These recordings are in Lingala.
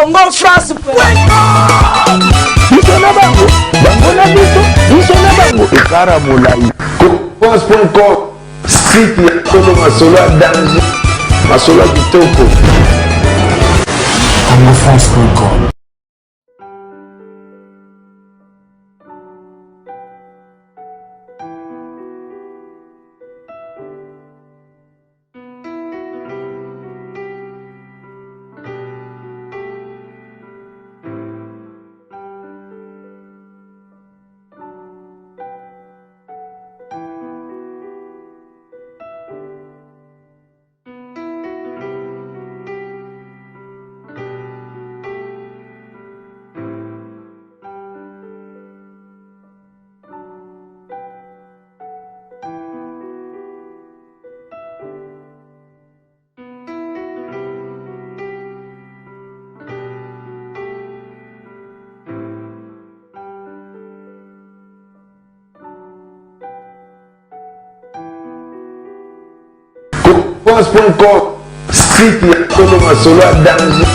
Congo France. France.com site ya Tolo Masolo à danger Masolo à Kitoko CongoFrance.com. France.com site ya Tolo Masolo à danger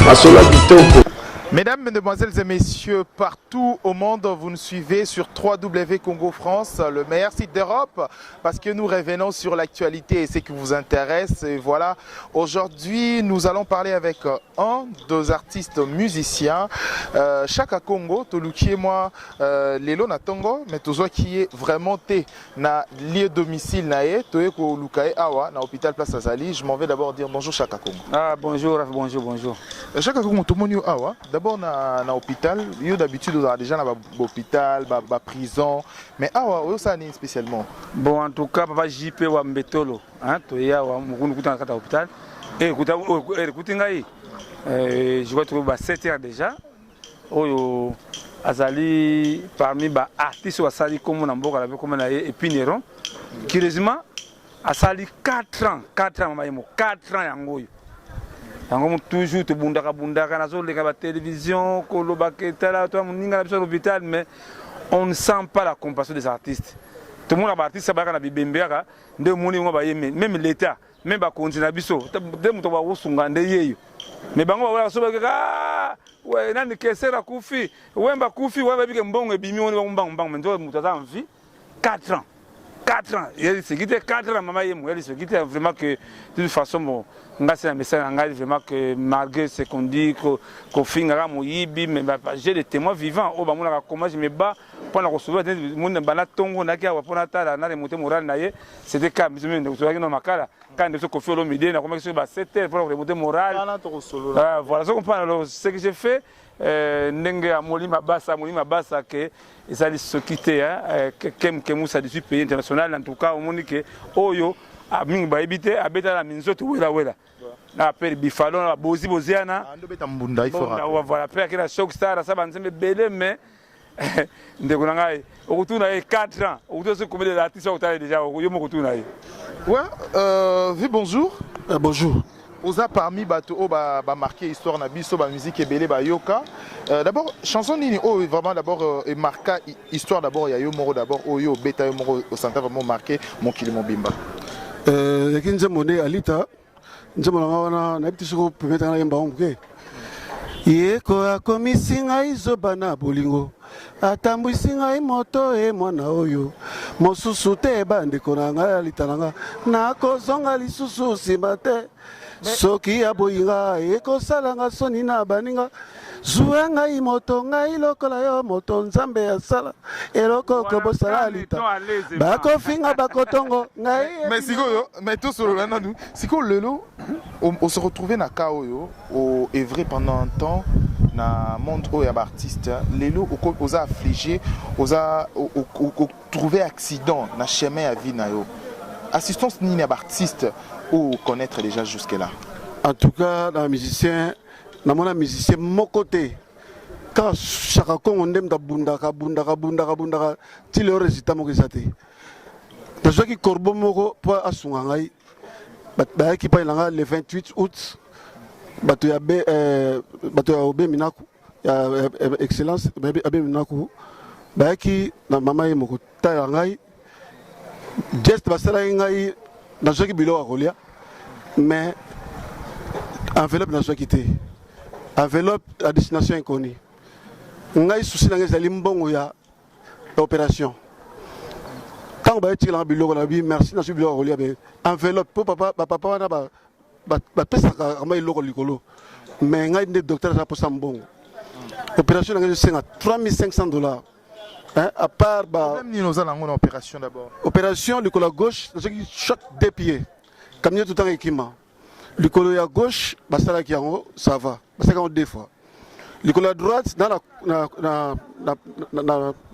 Masolo à Kitoko. Mesdames, Mesdemoiselles et Messieurs, partout au monde, vous nous suivez sur www Congo France, le meilleur site d'Europe, parce que nous revenons sur l'actualité et ce qui vous intéresse. Et voilà, aujourd'hui, nous allons parler avec un des artistes musiciens, Chaka Congo, Toluki et moi, Lelo Natongo, mais Tozo qui est vraiment na lieu domicile nae, Toeko Lukae Awa, na hôpital Place Azali. Je m'en vais d'abord dire bonjour Chaka Congo. Ah bonjour, bonjour. Chaka Congo, tout le monde est Awa. D'abord na hôpital, yo d'habitude on a déjà na hôpital, ba prison, mais awa ça n'est spécialement. Bon en tout cas papa JP wa Mbetolo, hein, to ya wa mukunu kuta na hôpital. Et écoutez ngai, je vois trouver 7 heures déjà. Oyo azali parmi ba artistes wa sali comme na mboka la comme na Epineron. Curieusement asali 4 ans mama yemo 4 ans yangoyo. Yango toujours te bundaka nazo leka ba télévision koloba ketala toi moninga na l'hôpital, mais on ne sent pas la compassion des artistes. Tout le monde a artiste ba kana bibembeka nde moni ngo ba yeme même l'état même ba continue biso de muto ba usunga nde yeyo mais bango ba so ba ka ouais nani kesera kufi wemba kufi wemba bike mbongo ebimi woni ba mbang ndo muto za envie 4 ans. 4 ans, il s'est quitté 4 ans, maman il s'est quitté vraiment que de toute façon, bon, c'est un message vraiment que malgré ce qu'on dit, qu'on finit à Moyibi, mais j'ai des témoins vivants. Oh, bah, moi, comment je me bats pour la recevoir, mon banat tongo, nakia, pour la tala, na les montées morales, c'était calme, mais nous sommes dans ma cara. Quand nous sommes confiés au midi, on a commencé à 7 heures pour les montées morales. Voilà, ce que j'ai fait. Ndenge à Molima Bassa que ils allaient se quitter que Moussa du pays international en tout cas au monde que Oyo a mingi ba ebité a beta la minzoto wela na appel bifalo na boziana ando beta mbunda ifora voilà après que la shock star ça banzembe belé mais ndeko ngai okutuna 4 ans okuto se combien d'artistes au tali déjà yo mokutuna ouais oui bonjour bonjour. Oza parmi bato o ba marqué histoire na biso ba musique ebele ba yoka. D'abord chanson nini vraiment d'abord et marqué histoire d'abord ya yo moro d'abord oyo beta yo moro au centre vraiment marqué mon kilimo bimba. Yakinze mone alita nzemona wana na biti soko permettre na yemba onke. Yeko akomisi ngai zobana bolingo. Atambwisi ngai moto e mwana oyo. Mosusu te bandeko na ngai alita na nga. Na kozonga lisusu simate. Soki aboyinga ekosalanga soni na baninga zuwa ngai moto ngai lokola yo moto nzambe ya sala eloko kobosala alita bakofinga bakotongo ngai mais sikoyo mais tout sur le nanu siko lelo on se retrouvait na kaoyo au œuvrer pendant un temps na monde oyo ya artiste lelo oza affligé oza trouver accident na chemin à vie na yo assistance ni na artiste ou connaître déjà jusque-là? En tout cas, dans musicien, dans mon musicien, mon côté, quand Chaka Congo on aime bundaka, tu le résultat mon kisate. Dans ce qui corbeau moko pour asungangai, bah qui parle le 28 août, bah tu as obé minaku, excellence, abé minaku, bah qui na mama yemoko tayangai, geste basala ngai. Dans ce qui est bilo à Rolia, mais enveloppe dans ce qui était. enveloppe à destination inconnue. Ngai souci na ngezali mbongo ya opération. Tant ba eti la biloko na bi merci na su biloko liya be enveloppe pour papa na ba pesa ka ma iloko likolo. Mais ngai de docteur ça pour mbongo. Opération na ngezi senga $3,500. Hein, à part même ni nous allons en opération d'abord. Opération du col à gauche, choc des pieds. Comme tout en équipement. Le col à gauche, ça va. Ça va deux fois. Le col à droite, dans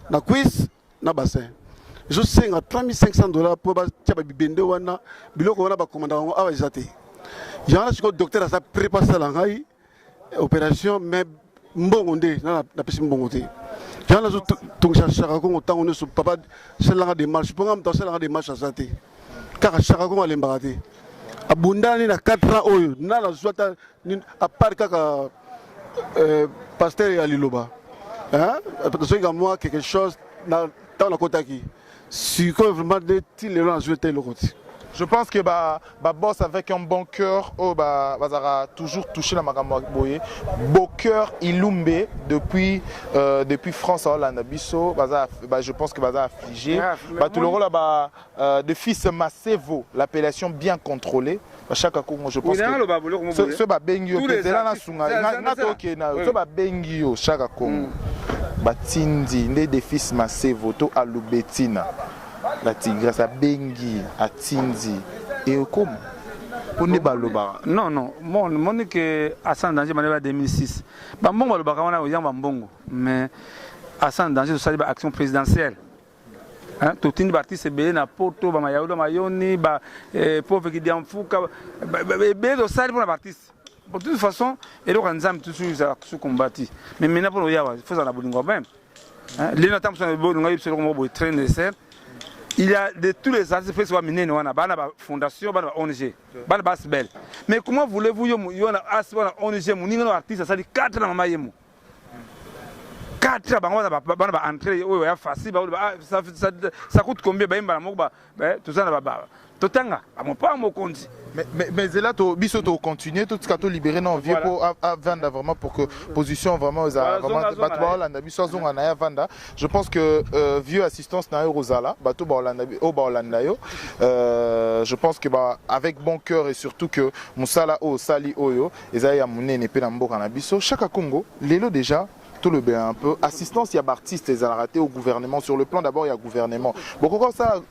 la cuisse, dans le bassin. Je sais que $3,500 pour bende wana biloko wana ba commandant a exaté. Il y a un docteur a préparé ça la opération mais mbongo ndé na pesi mbongo té. Il y a un charagon au temps où nous sommes pas de démarche. Pour moi, c'est la démarche à santé. Car charagon à l'embarraté. À Bundani, il y a 4 ans, il y a à part que pasteur et à Liloba. Parce que moi, quelque chose dans la côte qui. Si vraiment des les gens ont le côté. Je pense que boss avec un bon cœur, va toujours touché la magambo boye. Bon cœur Ilumbe depuis France à Hollande biso, je pense que va affligé. Tout le rôle de fils Massevo, l'appellation bien contrôlée. Chaque Congo, je pense que ce bengio là na sunga na toke na ce bengio chaque Congo. Batindi des fils Massevo to alubetina. La tigresse a bengi, a tindi. Et comme on est baloba. Non, mon est que à San Danger, en 2006. Bon, baloba, on a eu un bongo. Mais à San Danger, c'est une action présidentielle. Tout le monde est bien na poto, Mayaoula Mayoni, pauvre qui dit en fouca, bien au salle pour la artiste. De toute façon, et le Ranzam, tout ce combattu. Mais maintenant, pour le Yawa, il faut en abolir même. Les notables sont bons, on a eu ce moment de traîner de serre. Il y a de tous les artistes qui sont menés dans la fondation, dans la ONG, dans la base belle. Mais comment voulez-vous que vous ayez une ONG, vous avez un artiste, ça dit 4 ans, 4 ans, entrer, facile, ça coûte combien? Tout ça, tout ça, mais là, biso to continuer tout ce que tu libéré non vieux pour vendre vraiment pour que position vraiment je pense que vieux assistance na Rosala bato ba Hollanda yo je pense que avec bon cœur et surtout que musala o sali oyo ezaya munene pe na mboka na biso chaque Congo lelo déjà tout le bien un peu assistance il y a artistes ils ont raté au gouvernement sur le plan d'abord il y a gouvernement pourquoi ça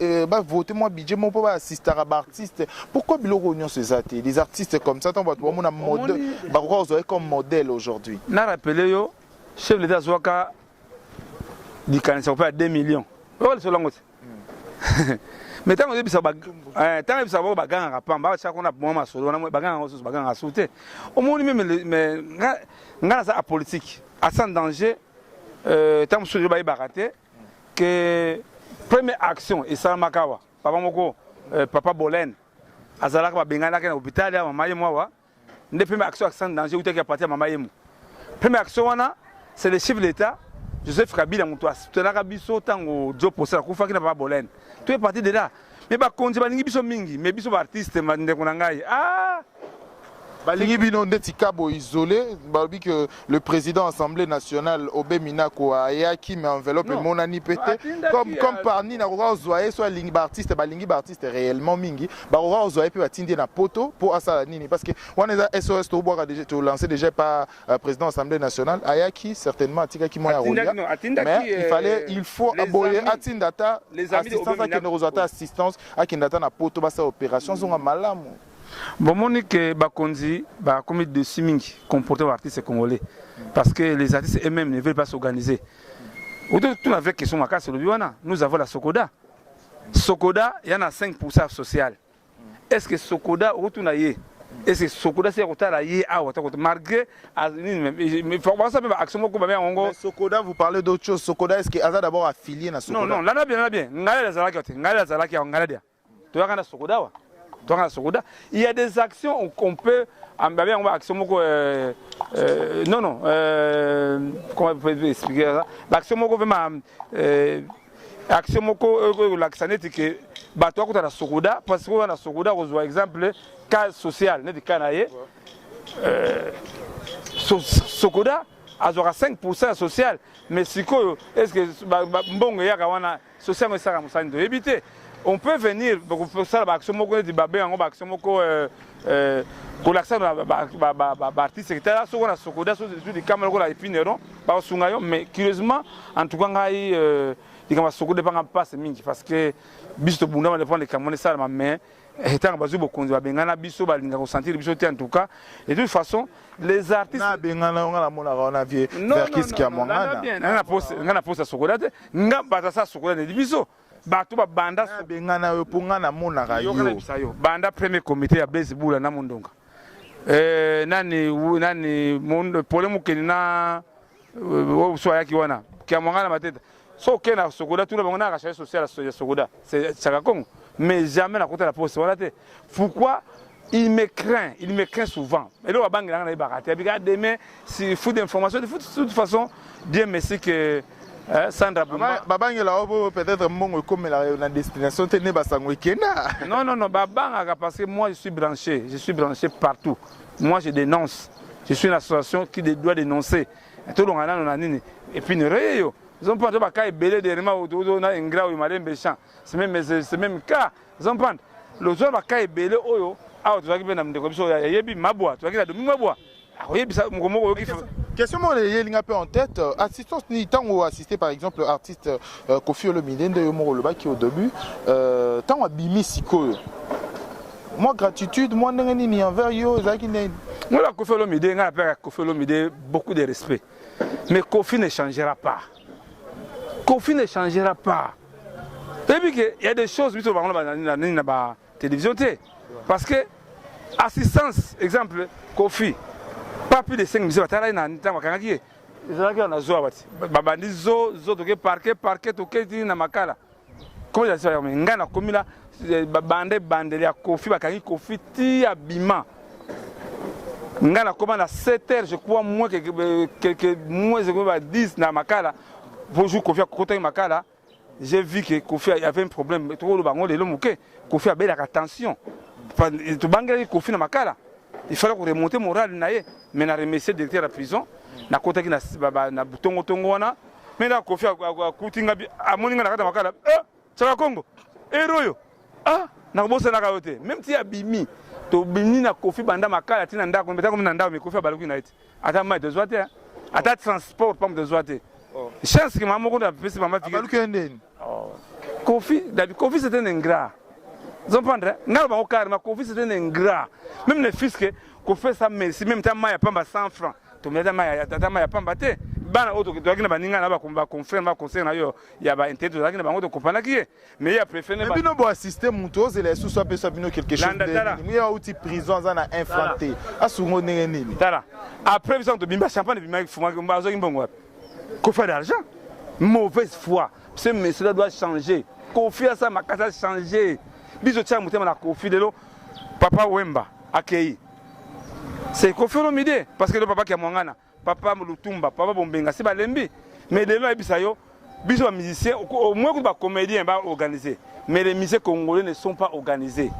voter moi budget mon pas assister à artistes pourquoi biloko union ces athées des artistes comme ça on va voir mon modèle pourquoi vous avez comme modèle aujourd'hui na rappelé yo chef de l'État Zouaka dit qu'on ça fait 2 millions voilà c'est long mais tant que ça tant que ça va bagarre à pamba chaque on a bon ma solo on a bagarre à sauter au moins mais ngana ça politique à sans danger tant que je vais barater que première action et ça makawa papa moko papa Bolen azalaka ba bengana na hôpital ya mama yemo wa ne première action à sans danger ou te partir mama yemo première action wana c'est le chef de l'État Joseph Kabila Moutoua tenaka biso tango job pour ça kufa kina papa Bolen tu es parti de là mais ba konzi ba ningi biso mingi mais biso ba artiste ndeko na ngai Balingi bino ndeti kabo isolé, babi que le président Assemblée nationale Obé Minako a yaki mais enveloppe monani pété comme par ni na roga ozoye soit lingi artiste réellement mingi ba roga ozoye pe batindi na poto pour asala nini parce que on est SOS to boire déjà to lancer déjà par président Assemblée nationale ayaki certainement atika ki moya roga mais il faut aboyer atindata les assistance à Kenorozata assistance à kindata na poto basa opération zonga malamu. Bon, Monique Bakonzi va commis de simingi comporter les artistes congolais parce que les artistes eux-mêmes ne veulent pas s'organiser. Tout avec question ma c'est le Biwana. Nous avons la Sokoda. Sokoda, il y en a 5% social. Est-ce que Sokoda retourne à y? Est-ce que Sokoda c'est retourne à y malgré mais faut voir ça même action beaucoup bien en gros. Sokoda vous parlez d'autre chose. Sokoda est-ce que a d'abord affilié à Sokoda? Non, là bien. Ngala Zalaki en Ngala. Tu vois quand Sokoda wa? Il y a des actions qu'on peut on va action comment on peut expliquer ça l'action vraiment action l'axanete que bato ko ta Sokoda parce que na Sokoda on voit exemple cas social net canaye Sokoda azwaka 5% social, mais sikoyo est-ce que mbongo yaka wana social esaka musani toyebi te. On peut venir pour ça ba action moko di babe yango ba action moko pour l'accès ba artiste etc. So na Sokoda so di camera ko la épinero ba sunga yo, mais curieusement en tout cas ngai dikama Sokoda pas passe mingi parce que biso bunda va prendre les camerounais ça ma main étant bazu bokonzi ba bengana biso ba linga ko sentir biso te en tout cas. Et de toute façon les artistes na bengana on la mona on a vie vers qu'est-ce qui a mongana ngana posa Sokoda te nga ba ça Sokoda ne biso bato ba banda bengana yo ponga na mona yo banda premier comité ya baseball na Mondonga nani monde problème ke na wo so yaki wana kia mongana mateta so ke na Sokoda tout le monde na recherche sociale ya Sokoda c'est Chaka Congo, mais jamais na côté la poste voilà te. Pourquoi il me craint souvent. Et là, on va barater. Demain, s'il faut des informations, de toute façon, Dieu merci que Sandra Bumba. Peut-être comme la destination tenait Basango Kena. Non, Babanga, parce que moi je suis branché partout. Moi je dénonce. Je suis une association qui doit dénoncer. Tout le monde et puis ils ont pas de cas belé de rema autour na ingra ou malin méchant. C'est même cas. Ils ont pas le jour ba cas belé oyo. Ah, tu vas qui na ndeko biso ya yebi mabwa. Tu vas qui la domingo mabwa. Ah, yebi ça mokomo qui question moi les un peu en tête assistance ni tant ou assister par exemple artiste Kofi Olomide de Yomoro Loba qui au début tant abimi siko. Moi gratitude moi ni envers yo zaki ne. Moi la Kofi Olomide nga père Kofi Olomide beaucoup de respect. Mais Kofi ne changera pas. Kofi ne changera pas. Et puis il y a des choses biso ba na ba télévision té. Parce que assistance exemple Kofi pas plus de 5 minutes batala na ntama kangaki ezalaki na zo abati babandi zo toke parquet toke na makala comment ça se fait ngana komila bandele ya Kofi bakangi Kofi ti abima ngana koma na 7h je crois moins quelques moins je 10 na makala pour jouer Kofi côté makala j'ai vu que Kofi avait un problème trop le bango lelo muke Kofi a belle attention to bangela Kofi na makala. Il fallait remonter moral naie mais na remercier directeur de la prison na kota ki na butongo tongo wana mais na Kofi akutinga amoninga na kata makala Chaka Congo eroyo na bosa na kayote même ti abimi to bini na Kofi banda makala tina ndako mbeta comme na ndako mais Kofi abaluki na ite ata mai de zoate ata transport pas de zoate chance que maman ko na pesi mama fiki abaluki ndeni Kofi c'est un ingrat. Vous comprenez? Kofi c'est un ingrat. Même les fils qui fait ça, mais si même ta maille a pas 100 francs, tu mets ta maille a pas batté. Bana auto qui doit gagner baninga là va confirmer va conseiller na yo il y a ba intérêt de gagner ba auto comprendre qui est mais il a préféré mais bino bo assister mutoz et les sous soit peut bino quelque chose de il y a outil prison ça na implanté asungo nini tala après besoin de bimba champagne bimba fuma mbazo kimbongo Kofi d'argent mauvaise foi ce monsieur doit changer Kofi a ça makasa changer biso tia mutema na Kofi delo papa Wemba akei c'est Kofi Olomide parce que le papa qui a mongana papa Mulutumba papa Bombenga c'est balembi mais delo ebisa yo biso ba musiciens au moins que ba comédien ba organisé mais les musiciens congolais ne sont pas organisés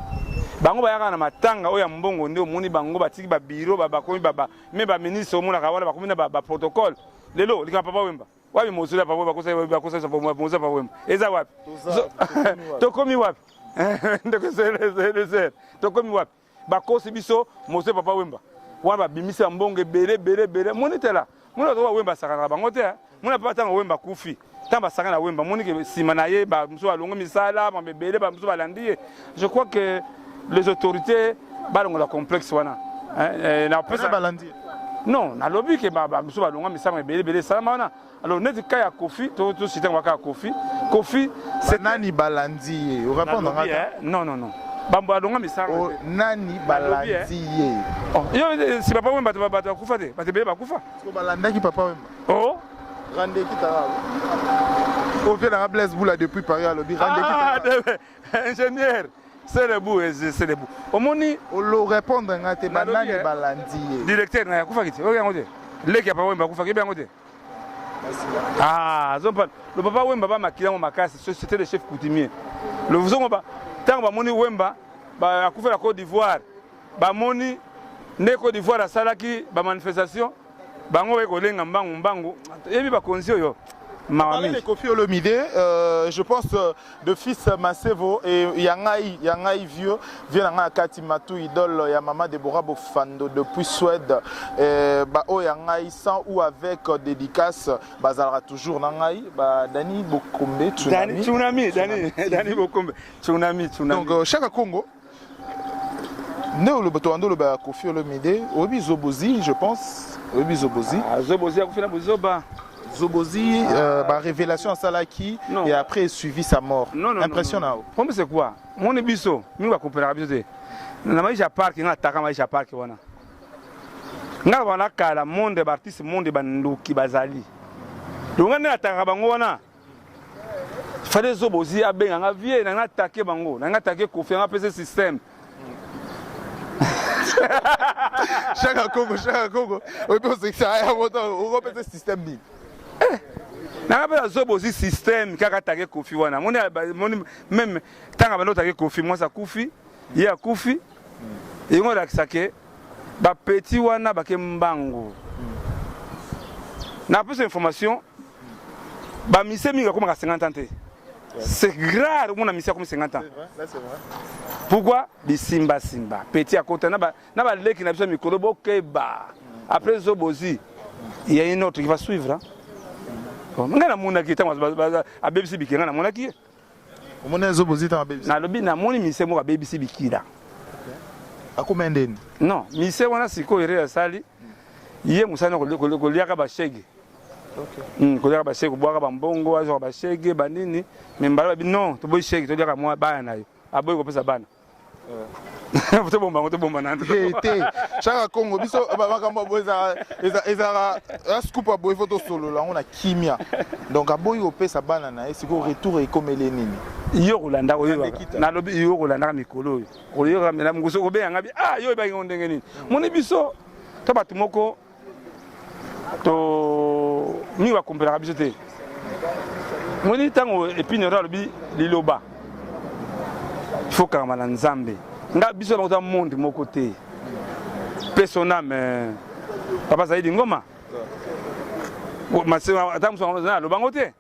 bango ba yaka na matanga oya mbongo ndio moni bango batiki ba bureau ba komi baba mais ba ministre au mona kawana ba komi na ba protocole lelo lika papa Wemba wapi mozula papa ba kosa pour moi papa Wemba eza wapi to komi wapi ndeko c'est to komi wapi ba kosi biso mozula papa Wemba wana bimisa mbongo bele monitela mona to Wemba sakana bango te mona pa tanga Wemba kufi tamba sakana Wemba moni ke sima na ye ba mso alongo misala ba bele ba mso balandi. Je crois que les autorités balongo la complexe wana na pesa balandi non na lobby ke ba mso balongo misala bele sala wana. Alors net ka ya Kofi to cité waka Kofi c'est nani balandi on répondre non bambo alonga misala nani balandi yo si papa Wemba ba kufa te ba te bele ba kufa ko balanda ki papa Wemba rande ki tara au fait la Blaise Boula depuis Paris à lobby rande ki tara ingénieur c'est le bout omoni o lo répondre ngate banani balandi directeur na kufa kiti o yango te leki papa Wemba kufa ki bango te le papa Wemba ba makila mo makasi c'était le chef coutumier le vous ba tant ba moni Wemba ba akufa la Côte d'Ivoire ba moni ne Côte d'Ivoire asalaki ba manifestation bango ba kolenga mbangu yebi ba konzi oyo Parler de Koffi Olomide, je pense de fils Masevo et Yangai vieux vient à Kati Matou idole ya maman Deborah Bofando depuis Suède ba o Yangai sans ou avec dédicace bazalera toujours nangai ba Dani Bokombe Dani Bokombe Tsunami donc chaque Congo ne le bateau ando le ba Koffi Olomide obi Zobozi je pense obi Zobozi Zobozi a fait la bozoba Zobozi, révélation à Salaki et après suivi sa mort. Non, impressionnant. Pour moi c'est quoi? Mon ébisso, nous va couper la biso. Na maisha park na taka maisha park wana. Nga wana kala monde artiste monde banduki bazali. Donc na taka bango wana. Fallait Zobozi abenga nga vie na attaquer bango, na attaquer Koffi na pese système. Chaque Congo. Oui, parce que ça a on repère ce système ni. Na ba Zobozi système kaka attaquer Koffi wana. Mon même tanga bano attaquer Koffi moi ça Koffi, il y a Koffi. Et on a que ba petit wana ba kembango. Na plus information ba mise minga comme 50 ans. C'est rare on a mise comme 50 ans. C'est vrai. Pourquoi Bisimba petit à côté na ba leki na biso mikolo bokeba. Après Zobozi, il y a une autre qui va suivre. Ngana mona ki tanga a BBC bikira na mona ki. Omona Zobozi ta BBC. Na lobi na moni mise mo ba BBC bikira. Akoma ndeni. Non, mise wana siko ere asali. Iye musana ko liaka ba shege. OK. Ko liaka ba shege boaka ba mbongo azo ba shege banini. Membala bi non, to boy shege to liaka mo bana nayo. Aboy ko pesa bana. Vous êtes bon, chaque Congo, biso makambo boza ezara scoop a boy photo solo là on a kimia. Donc a boy au pesa banana et c'est au retour et comme les nini. Yo Rolanda oyo na lobi yo Rolanda mikolo oyo. Oyo kamela nguso ko be yanga bi yo ba ngondenge nini. Moni biso to batu moko to mi wa kompera biso te. Moni tango epinera lobi liloba. Il faut que na Nzambe. Nga biso ba monde moko te. Persona mais papa Zaidi Ngoma. Mase atamu so na lo bango te.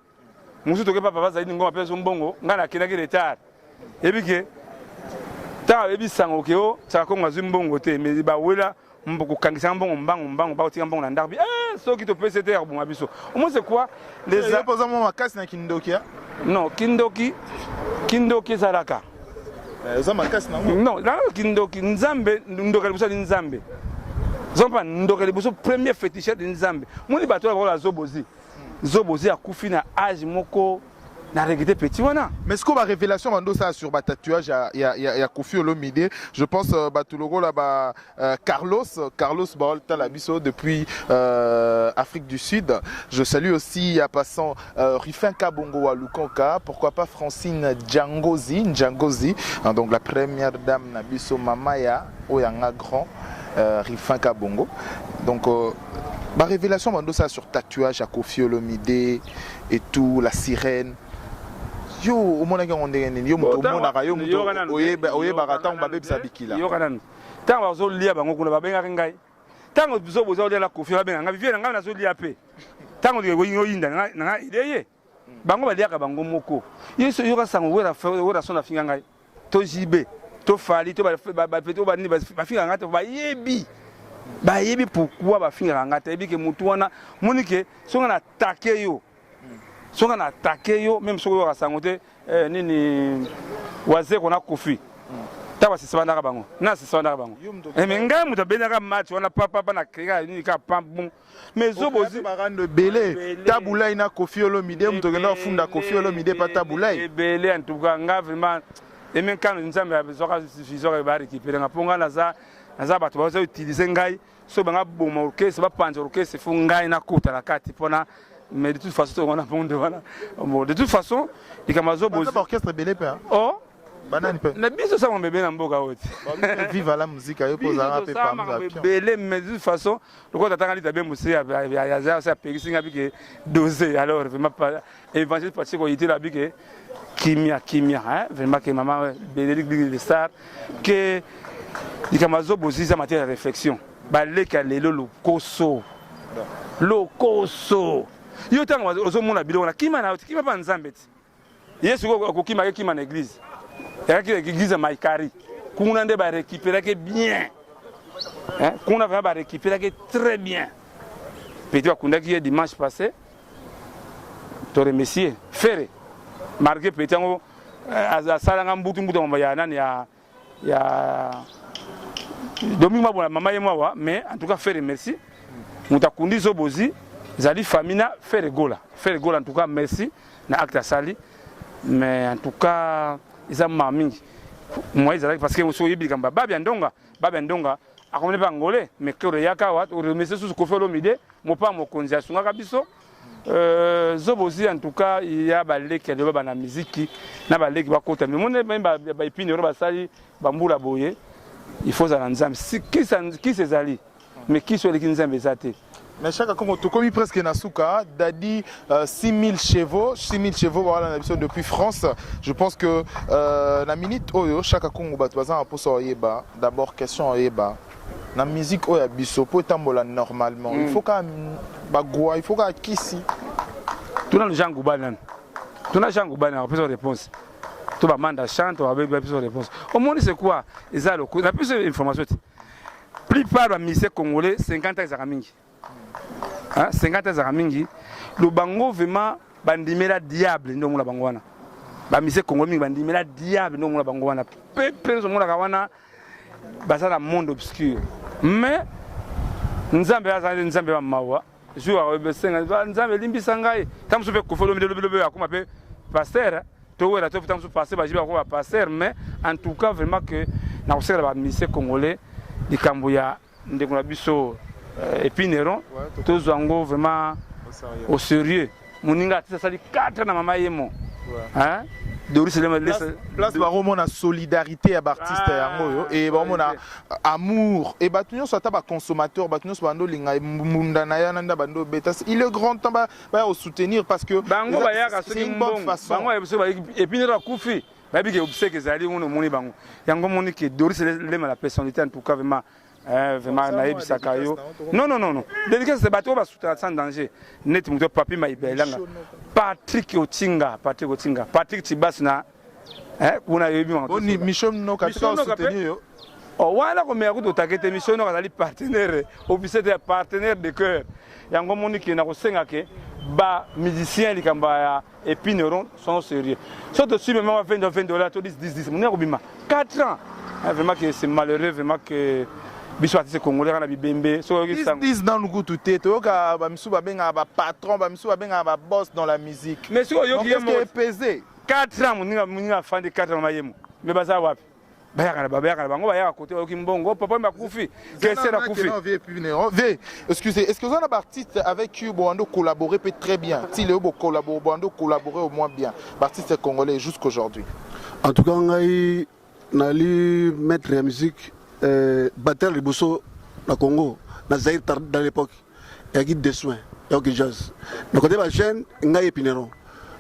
Musu to ke papa Zaidi Ngoma peso mbongo nga na kina ki retard. Ebike ta ebisango ke o ta ko ngazwi mbongo te mais ba wela mboko kangisa mbongo mbango ba otika mbongo na ndarbi so ki to pese te bon abiso. Au moins c'est quoi les posamo makasi na Kindoki? Non, Kindoki Zaraka. Non, là, Kindoki, Nzambe, Ndokalibuso de Nzambe. Zompa, Ndokalibuso, premier féticheur de Nzambe. Mon bateau a Zobozi. Zobozi a Koufi na âge moko na regretté petit wana. Mais ce qu'on a révélation dans ça sur le tatouage, il y a Koffi Olomide. Je pense tout le rôle là Carlos Baolta Labiso depuis Afrique du Sud. Je salue aussi à passant Rifin Kabongo à Lukonka. Pourquoi pas Francine Djangozi, donc la première dame Nabiso Mamaya Oyanga Grand Rifin Kabongo. Donc ma révélation dans ça sur tatouage à Koffi Olomide et tout, la sirène. Yo omona nga ondenge nini yo moto omona ka yo moto oyeba katang ba bebisa bikila yo kana tango bazo lia bango kuna babenga ngai tango biso bozo lia la Koffi babenga ngai vie ngai nazo lia pe tango yo yinda nga ideye bango balia ka bango moko yeso yo ka sango wera sona finga ngai to jibe to fali to ba peto ba ni ba finga ngai to ba yebi pourquoi ba finga ngai te bike mutu wana monike so na attaquer yo. Si on a attaqué, même si on a sangoté, nini waze qu'on a Koffi. T'as c'est ça n'a bango. Non c'est ça n'a bango. Et mais ngam muta benaka match on a papa na créa ni ka pam bon. Mais Zobozi barande belé. Tabula ina Koffi Olomide muto gena funda Koffi Olomide pas tabula. Belé en tout cas nga vraiment et même quand nous sommes besoin suffisant ba récupérer nga ponga naza bato bazo utiliser ngai so banga boma orchestre ba panja orchestre fu ngai na kuta la kati pona. Mais de toute façon, on a bon de voilà. Bon, de toute façon, les Kamazo Bozi. Orchestre belé pe. Oh. Banane pe. Na biso ça mon bébé na mboka oti. Vive la musique ayo poza rapper pa musique. Belé mais de toute façon, le quoi t'attends ali tabe musi ya ça pegisinga bike doser alors vraiment pas évangile parce qu'on était là bike kimia hein vraiment que maman belé de star que les Kamazo Bozi ça matière de réflexion. Ba leka lelo lo koso. lokoso yo tanga ozomona biloko na kima na kima pa nzambe ti yesu ko kima ke kima na église ya ki église maikari kuna nde ba récupérer que bien hein kuna va ba récupérer que très bien petit akunda ki dimanche passé to remercier faire marqué petit ngo asalanga mbutu ya nani ya domingo mabona mama yemwa mais en tout cas faire merci mutakundi zobozi zali famina faire gola en tout cas merci na acte sali mais en tout cas ils ont mami moi ils parce que so yibi kamba baba ndonga akomne ba ngolé mais que yaka wa remercier sous ko felo mide mo pa mo konzi asunga kabiso zobozi en tout cas il y a baleki de ba na musique na baleki ba kota mais mon ba ipine ro ba sali ba mbula boye il faut ça nzambe qui ces ali mais qui sont les nzambe zate mais chaque Congo tout comme presque nasuka dadi 6000 chevaux voilà depuis France je pense que la minute oyo chaque Congo batwaza pour ça yeba d'abord question yeba la musique oyo biso po tambola normalement il faut ka bagwa il faut ka kisi tuna le Jean Goubana a plus de réponse tout ba manda chante on a plus de réponse au monde c'est quoi ils ont la plus d'informations plupart de musique congolais 50 ans zakamingi 50 ans zakamingi le bango vraiment bandimela diable ndo mula bangwana ba musique congolais bandimela diable ndo mula bangwana pe mula kawana basala monde obscur mais nzambe azali nzambe wa mawa jour besenga nzambe limbisa ngai tamso pe kofolo mide akoma pe pasteur to wera to tamso passer ba jiba ko pasteur mais en tout cas vraiment que na osela ba musique congolais likambo ya ndeko na biso Epineron tous zango vraiment au sérieux moninga tisa sali 4 na mama yemo hein place baromo na solidarité à artiste yango et baromo na amour et batunyo sata ba consommateur batunyo bando linga munda na yana nda bando beta il est grand temps ba au soutenir parce que bango ba yaka c'est une bonne façon bango et puis na kufi ba bi ke obsèque zali ngono moni bango yango moni ke Doris le la personnalité en tout cas vraiment vraiment naïb sakayo non dédicace c'est bateau ba soutenir sans danger net muto papi maibelanga Patrick Otinga Patrick Tibasna kuna yebi mo ni mission no katika soutenir oh wala ko meya ko takete mission no kazali partenaire officier de partenaire de cœur yango moni ki na ko senga ke ba musicien likamba ya Epineron sont sérieux so de suivre même $20 to 10 mon bima 4 ans vraiment que c'est malheureux vraiment que biso artiste congolais na bibembe so dis dans nous tout tête ka ba misu ba benga ba patron ba misu ba benga ba boss dans la musique mais so yo qui est pesé 4 ans moninga fan de 4 ans mayemo mais baza wapi bayaka bango bayaka côté oki mbongo papa makufi que c'est la kufi excusez est-ce que vous avez un artiste avec qui Boando collaborer peut très bien si le collaborer Boando collaborer au moins bien artiste congolais jusqu'aujourd'hui en tout cas ngai nali maître de musique batteur liboso na Congo na Zaïre dans l'époque et qui des soins et qui jazz donc côté la chaîne ngai Epineron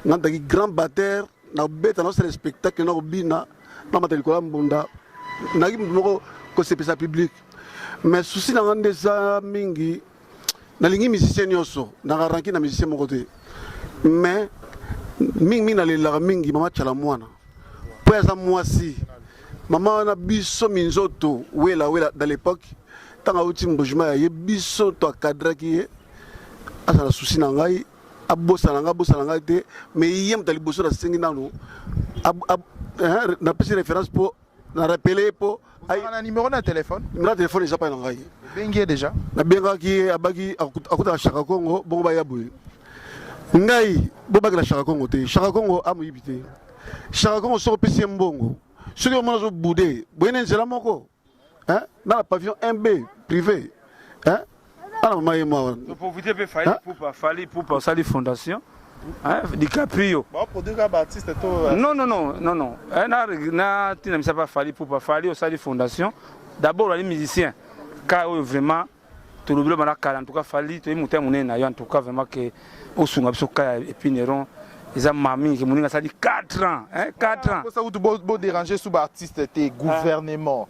ngandaki grand batteur na beta na le spectacle na bina na mateli ko mbunda na ki moko ko sepesa public mais souci na ngande za mingi na lingi musicien nyoso na ranki na musicien moko te mais mingi na le mingi mama chala mwana po ya za mwasi maman na biso minzoto wela dans l'époque tanga uti mbojuma ya biso to cadre ki asa na souci na ngai abosa ngai te mais yem tali boso na sengi nanu na pesi référence pour na rappeler pour un numéro de téléphone déjà pas na ngai bengi déjà na benga ki abaki akuta Chaka Congo bon ba yaboy ngai bo bakela Chaka Congo te Chaka Congo amuyibite Chaka Congo so pesi mbongo ce que moi je boudé boyene nzela moko hein dans le pavillon 1B privé hein alors moi vous profitez peut fali pour sali fondation hein DiCaprio bon produire un artiste to non na tina misa pas fali pour fali au sali fondation d'abord les musiciens car vraiment tout le monde en tout cas fali to muté munena yo en tout cas vraiment que au sunga biso ka Epineron ils ont mamie qui moninga ça dit 4 ans hein 4 ans ça vous beau déranger sous artiste était gouvernement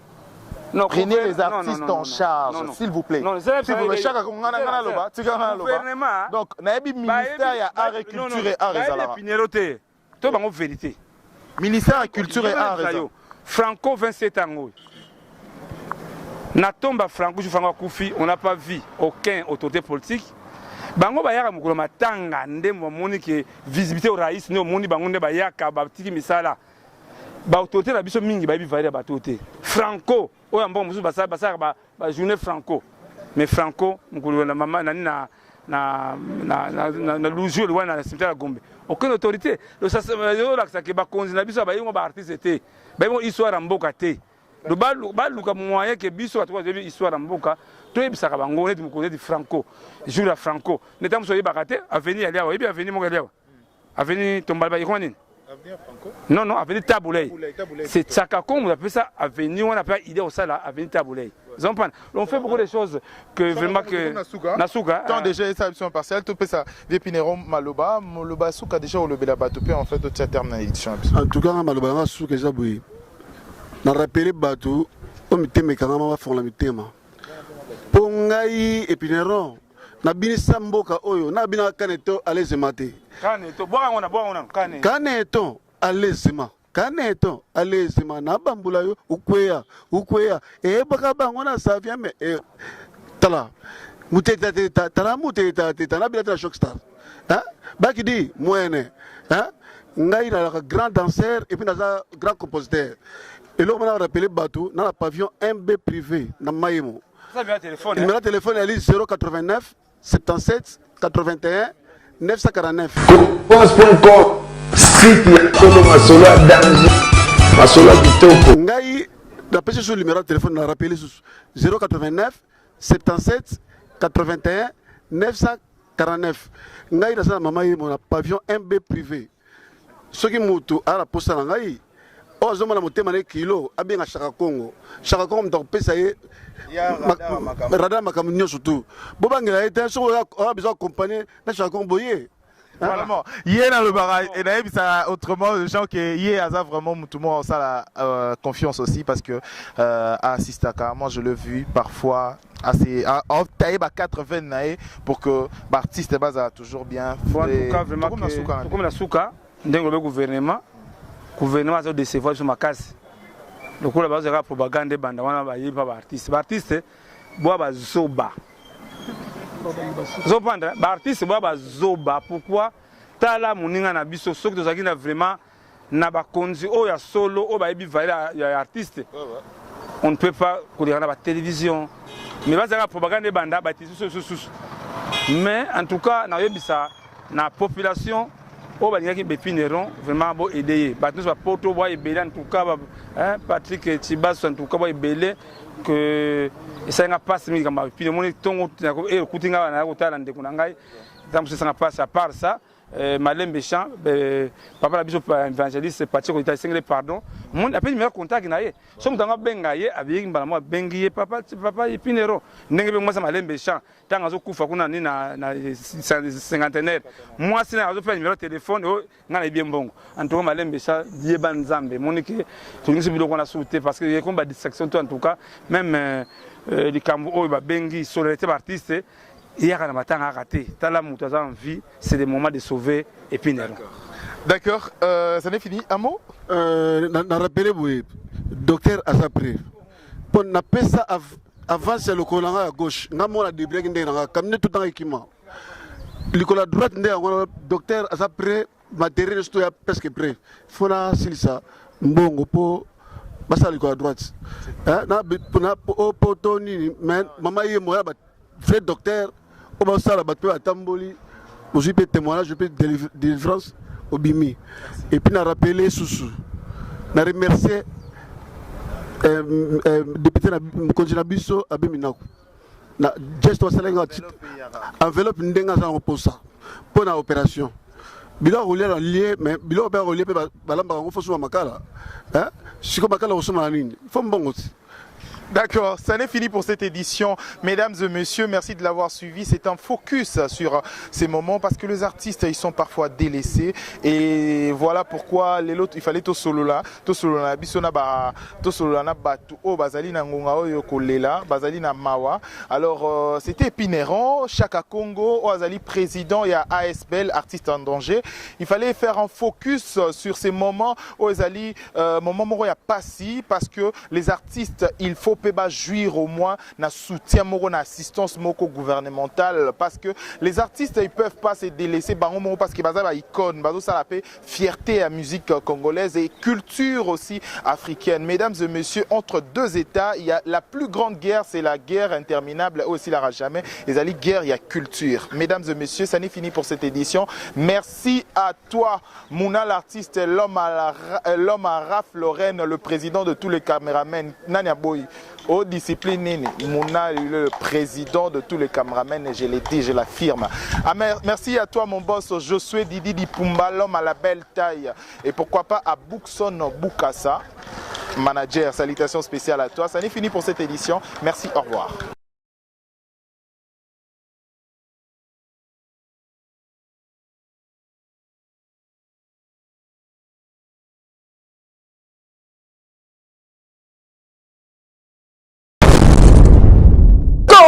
Non, prenez les artistes en charge, s'il vous plaît. S'il vous plaît, chaque gouvernement. Donc, naebi ministère ya art et culture et art ezala. To bango vérité. Ministère de culture et art ezala. Franco 27 ans. Na tomba Franco Franco Koufi, on n'a pas vu aucun autorité politique. Bango bayaka mukolo matanga ndembo moni ke visibilité au raïs ne moni bango nde bayaka ba tiki misala. Ba autorité na biso mingi ba bi valer ba toté. Franco oya mbongo musu basa ba journée Franco. Mais Franco mukolo na mama nani na lujo le wana na cimetière Gombe. Aucune autorité. Le sacerdoce là que ba konzi na biso ba yingo ba artiste té. Ba yingo histoire mboka té. Le baluka moyen que biso atwa de histoire mboka to ebisaka bango net mukonde di Franco jour la Franco netam so yeba kate avenir ali awa yebi avenir mo ali awa avenir tombalba ikonini avenir Franco non avenir Taboulay c'est Tsakako on appelle ça avenir on appelle idée au sala avenir Taboulay on fait beaucoup de choses que vraiment que Nasuka tant déjà ça option partielle tout ça Vépinero Maloba Suka déjà au lobela batopé en fait de cette terme édition en tout cas Maloba Suka déjà boui na rappelé bateau au miteme kangama va fond la mitema pongai Epinero na binisa mboka oyo na bina kaneto alezema te kaneto boka ngona kaneto alezema na bambula yo ukweya e baka bango na savia me tala muteta tala muteta na bina ta shockstar hein baki di moyenne hein ngai na grand danseur et puis na grand compositeur. Et là, on a rappelé Batou dans le pavillon MB privé, dans Maïmo. Ça vient téléphone. Le numéro de téléphone est 089 77 81 949. Pense.com street ya Kolo Masola danger. Masola kitoko. Ngai, d'après ce numéro de téléphone, on a rappelé 089 77 81 949. Ngai, dans la Maïmo, on a pavillon MB privé. Ce qui m'a à la poste à Ngai. Oh, je me suis dit kilo, abien à Chaka Congo. Chaka Congo, on pèse radar makamunyo surtout. Bobangela était sur la besoin accompagner na Chaka Congo boyé. Vraiment. Hier dans le barrage et d'ailleurs ça autrement les gens qui hier a vraiment tout le monde ça la confiance aussi parce que à Sistaka moi je l'ai vu parfois assez en taille à 80 naï pour que l'artiste base a toujours bien en tout cas vraiment comme la souka ndenge le gouvernement a décevoir sur ma case. Le coup là-bas, c'est la propagande banda, on a eu pas d'artiste. L'artiste, bois ba zoba. Zopandra, l'artiste bois ba zoba. Pourquoi? Tala moninga na biso, sauf que ça vraiment na ba konzi, oh ya solo, oh ba ebi valé ya artiste. On ne peut pas courir dans la télévision. Mais va la propagande banda, ba mais en tout cas, na yebisa na population. Oh, bah, il Bépineron, vraiment, bon, aider. Bah, nous, Poto, bois, et en tout cas, Patrick Tibas, en tout cas, bois, et que ça n'a pas si comme puis le monde est ton et le couting à l'hôtel en décounangai. Donc, ça n'a pas à part ça. Malem Béchamp, papa la bishop évangéliste, parti au Italie, pardon. Mon appel numéro contact naïe. Somme dans un bengaye, avec une balamo bengaye, papa Epinero. N'engagez moi ça Malem Béchamp. Tant à Zoukou Fakuna ni na cinquantenaire. Moi, si n'a pas numéro de téléphone, n'a bien bon. En tout cas, Malem Béchamp, Dieban Zambe. Monique, tout le monde a sauté parce qu'il y a combat distraction, en tout cas, même les Cambo, Bengi, solidarité artiste. Hier, on a raté. C'est le moment de sauver Epinero. D'accord, ça n'est fini. Un mot na rappelé, oui, docteur Azapré. Pour na pesa avant c'est le collant à gauche. N'a pas la débris qui est comme tout dans l'équipement. Le collant à droite, docteur Azapré, matériel est presque prêt. Il faut la silsa. Mbongo pour passer le collant à droite. Pour Tony, maman est moi, vrai docteur. Au ça la bateau à Tamboli, aussi peut témoignage, je peux délivrance au Bimi. Et puis n'a rappelé Soussou, n'a remercié député Konjinabiso à Beminako. Na geste au Sénégal, enveloppe n'denga ça on pose ça pour la opération. Bilo rouler en lié, mais bilo opérer rouler pe balamba on faut sur makala. Hein? Si comme makala on se manine, faut bon aussi. D'accord, ça n'est fini pour cette édition. Mesdames et messieurs, merci de l'avoir suivi. C'est un focus sur ces moments parce que les artistes, ils sont parfois délaissés. Et voilà pourquoi les autres, il fallait tout solo là. Tout solo là, bisona ba, tout solo là, batu, oh, bazali na ngonga, oh, yokolela, bazali na mawa. Alors, c'était Épinérant, Chaka Congo, oh, azali président, il y a ASBL, artiste en danger. Il fallait faire un focus sur ces moments où azali, moment où il y a pas si, parce que les artistes, il faut pas jouir au moins na soutien moko na assistance moko gouvernementale parce que les artistes ils peuvent pas se délaisser bango parce que baza ba icône bazo ça la paix fierté à musique congolaise et culture aussi africaine. Mesdames et messieurs, entre deux états, il y a la plus grande guerre, c'est la guerre interminable aussi la jamais. Les alliés guerre, il y a culture. Mesdames et messieurs, ça n'est fini pour cette édition. Merci à toi Mouna l'artiste, l'homme à Raph Lorraine, le président de tous les caméramens. Nania Boy. Aux disciplines, Mouna est le président de tous les caméramens et je l'ai dit, je l'affirme. Ah, merci à toi mon boss Josué Didi Dipumba, l'homme à la belle taille. Et pourquoi pas à Boukson Boukassa, manager. Salutations spéciales à toi. Ça n'est fini pour cette édition. Merci, au revoir.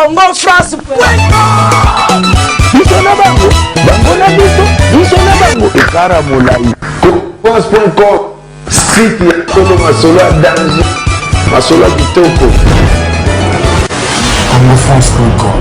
Congo France. Bisona bango, bango na bisona bango. Ekara molai. France.com, site ya Kolo Masolo à danger. Masolo kitoko. Congo France.com.